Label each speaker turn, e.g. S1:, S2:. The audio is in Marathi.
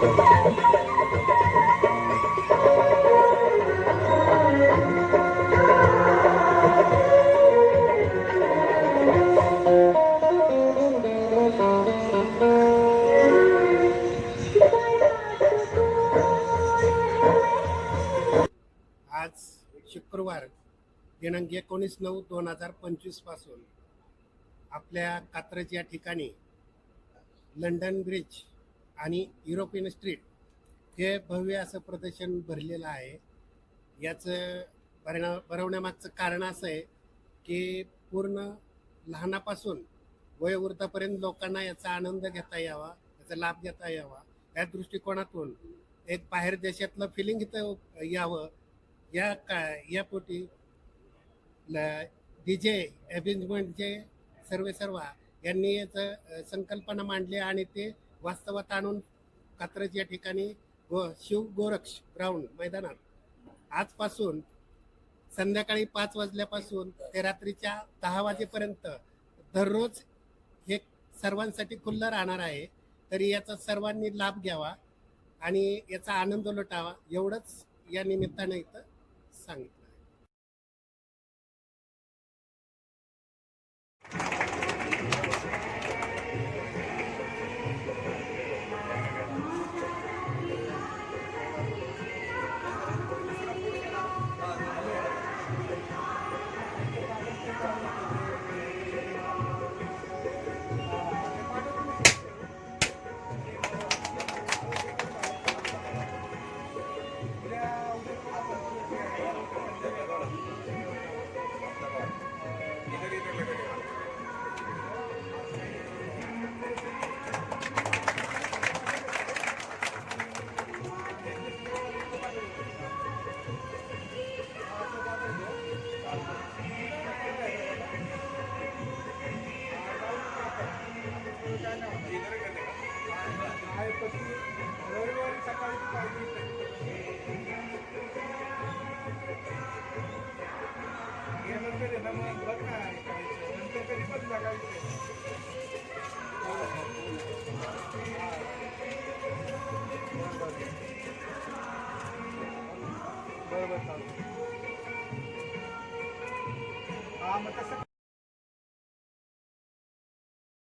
S1: आज शुक्रवार दिनांक 19/9/2025 पासून आपल्या कात्रज या ठिकाणी लंडन ब्रिज आणि युरोपियन स्ट्रीट हे भव्य असं प्रदर्शन भरलेलं आहे. याचं भरवण्यामागचं कारण असं आहे की पूर्ण लहानापासून वयोवृद्धापर्यंत लोकांना याचा आनंद घेता यावा, याचा लाभ घेता यावा, या दृष्टिकोनातून एक बाहेर देशातलं फिलिंग इथं यावं यापोटी डीजे अरेंजमेंटचे सर्वेसर्वा यांनी याचं संकल्पना मांडली आणि ते वास्तवात आणून कात्रज या ठिकाणी शिव गोरक्ष ग्राउंड मैदानात आजपासून संध्याकाळी 5 वाजल्यापासून ते रात्रीच्या 10 वाजेपर्यंत दररोज हे सर्वांसाठी खुल्लं राहणार आहे. तरी याचा सर्वांनी लाभ घ्यावा आणि याचा आनंद लुटावा एवढंच या निमित्ताने इथं सांगितलं.
S2: रविवारी सकाळी नंतर ना मग बघ ना नंतर कधी पण बघायचं. बरोबर चालतं. हा मग तसं